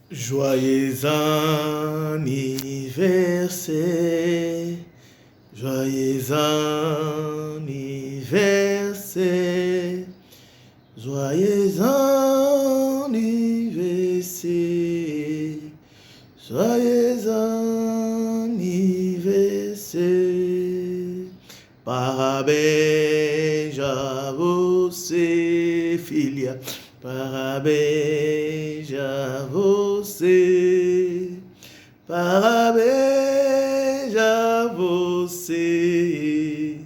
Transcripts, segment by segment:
Joyeux anniversaire, joyeux anniversaire, joyeux anniversaire, joyeux anniversaire. Parabéns a você, filha. Parabéns a você, parabéns a você,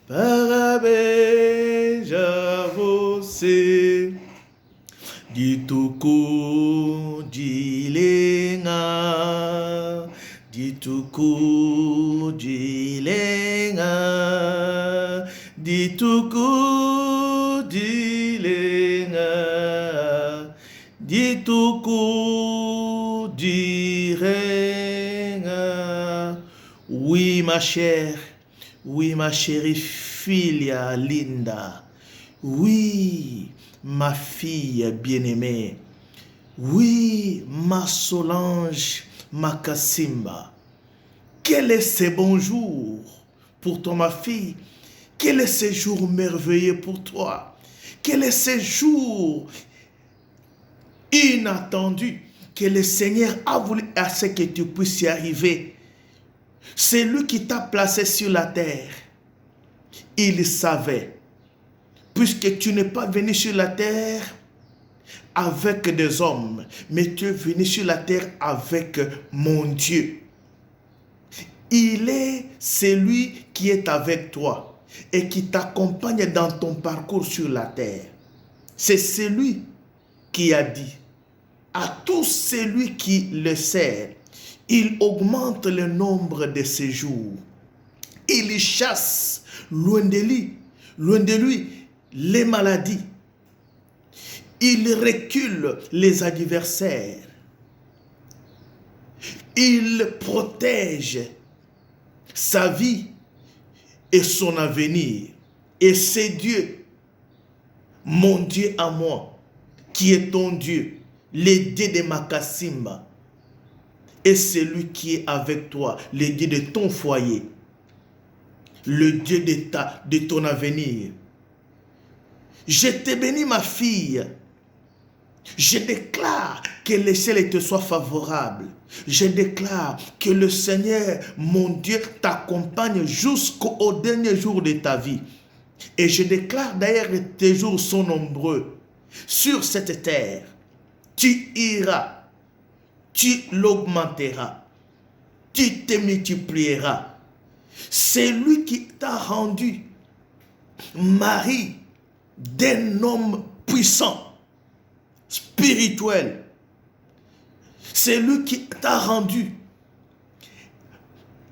parabéns a você. Dituku dilenga, dituku dilenga, dituku dilenga, dituku direnga. Oui ma chère, oui ma chérie filia Linda, oui ma fille bien-aimée, oui ma Solange Makasimba. Quel est ce bon jour pour toi ma fille? Quel est ce jour merveilleux pour toi? Quel est ce jour inattendu que le Seigneur a voulu à ce que tu puisses y arriver? C'est lui qui t'a placé sur la terre. Il savait. Puisque tu n'es pas venu sur la terre avec des hommes, mais tu es venu sur la terre avec mon Dieu. Il est celui qui est avec toi et qui t'accompagne dans ton parcours sur la terre. C'est celui qui a dit à tout celui qui le sert, il augmente le nombre de ses jours. Il chasse loin de lui les maladies. Il recule les adversaires. Il protège sa vie et son avenir. Et c'est Dieu, mon Dieu à moi, qui est ton Dieu, le Dieu de Makasimba. Et c'est lui qui est avec toi, le Dieu de ton foyer, le Dieu de ton avenir. Je te bénis ma fille. Je déclare que le ciel te soit favorable. Je déclare que le Seigneur, mon Dieu, t'accompagne jusqu'au dernier jour de ta vie. Et je déclare d'ailleurs que tes jours sont nombreux. Sur cette terre, tu iras, tu l'augmenteras, tu te multiplieras. C'est lui qui t'a rendu mari d'un homme puissant, spirituel. C'est lui qui t'a rendu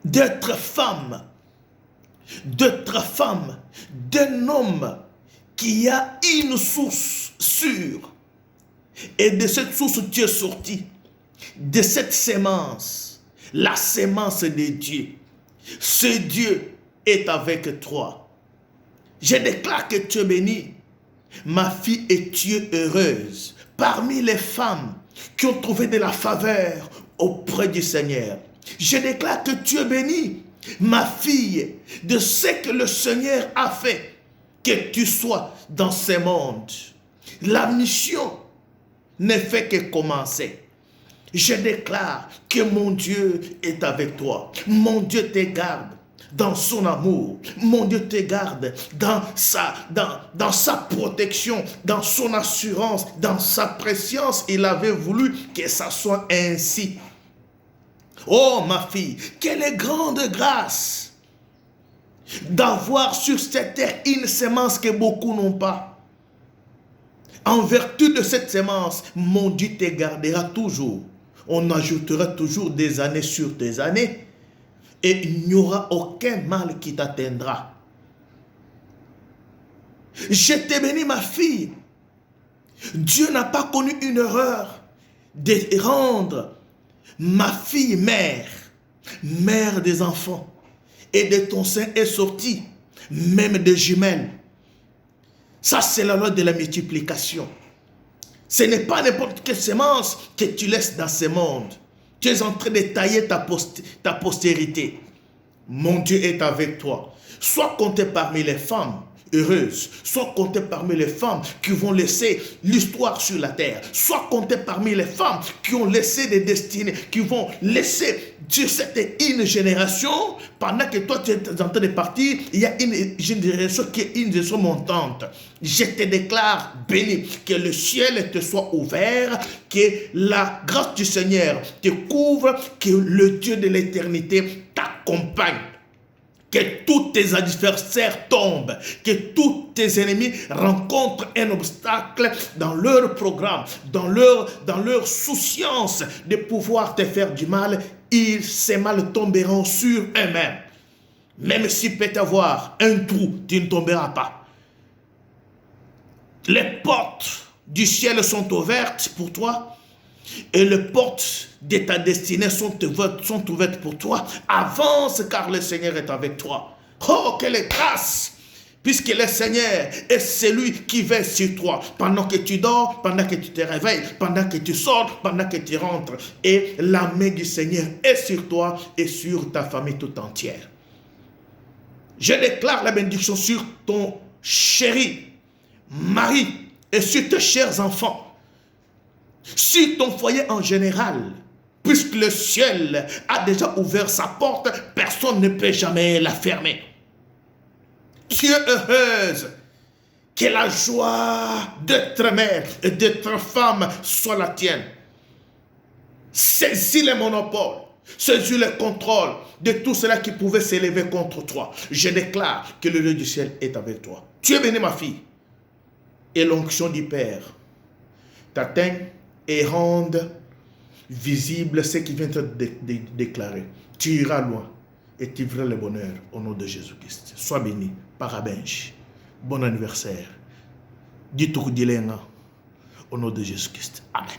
d'être femme d'un homme qui a une source sûre. Et de cette source tu es sorti, de cette sémence, la sémence de Dieu. Ce Dieu est avec toi. Je déclare que tu es bénie, ma fille, et tu es heureuse parmi les femmes qui ont trouvé de la faveur auprès du Seigneur. Je déclare que tu es bénie, ma fille, de ce que le Seigneur a fait, que tu sois dans ce monde. La mission ne fait que commencer. Je déclare que mon Dieu est avec toi. Mon Dieu te garde dans son amour. Mon Dieu te garde dans sa protection, dans son assurance, dans sa préscience. Il avait voulu que ça soit ainsi. Oh ma fille, quelle grande grâce d'avoir sur cette terre une sémence que beaucoup n'ont pas. En vertu de cette sémence, mon Dieu te gardera toujours. On ajoutera toujours des années sur des années. Et il n'y aura aucun mal qui t'atteindra. Je te bénis ma fille. Dieu n'a pas connu une erreur de rendre ma fille mère des enfants. Et de ton sein est sortie, même des jumelles. Ça c'est la loi de la multiplication. Ce n'est pas n'importe quelle semence que tu laisses dans ce monde. Tu es en train de tailler ta postérité. Mon Dieu est avec toi. Sois compté parmi les femmes heureuses. Sois compté parmi les femmes qui vont laisser l'histoire sur la terre. Sois compté parmi les femmes qui ont laissé des destinées, qui vont laisser sur cette une génération, pendant que toi tu es en train de partir, il y a une génération qui est une génération montante. Je te déclare béni, que le ciel te soit ouvert, que la grâce du Seigneur te couvre, que le Dieu de l'éternité t'accompagne. Que tous tes adversaires tombent, que tous tes ennemis rencontrent un obstacle dans leur programme, dans leur souciance de pouvoir te faire du mal. Ces mal tomberont sur eux-mêmes. Même s'il peut y avoir un trou, tu ne tomberas pas. Les portes du ciel sont ouvertes pour toi. Et les portes de ta destinée sont ouvertes pour toi. Avance car le Seigneur est avec toi. Oh, quelle grâce! Puisque le Seigneur est celui qui veille sur toi. Pendant que tu dors, pendant que tu te réveilles, pendant que tu sors, pendant que tu rentres. Et la main du Seigneur est sur toi et sur ta famille tout entière. Je déclare la bénédiction sur ton chéri mari et sur tes chers enfants. Sur ton foyer en général, puisque le ciel a déjà ouvert sa porte, personne ne peut jamais la fermer. Tu es heureuse, que la joie d'être mère et d'être femme soit la tienne. Saisis le monopole, saisis le contrôle de tout cela qui pouvait s'élever contre toi. Je déclare que le Dieu du ciel est avec toi. Tu es bénie, ma fille, et l'onction du Père t'atteint et rende visible ce qui vient de déclarer. Tu iras loin et tu vivras le bonheur au nom de Jésus-Christ. Sois béni. Parabenj. Bon anniversaire. Dis tout au nom de Jésus-Christ. Amen.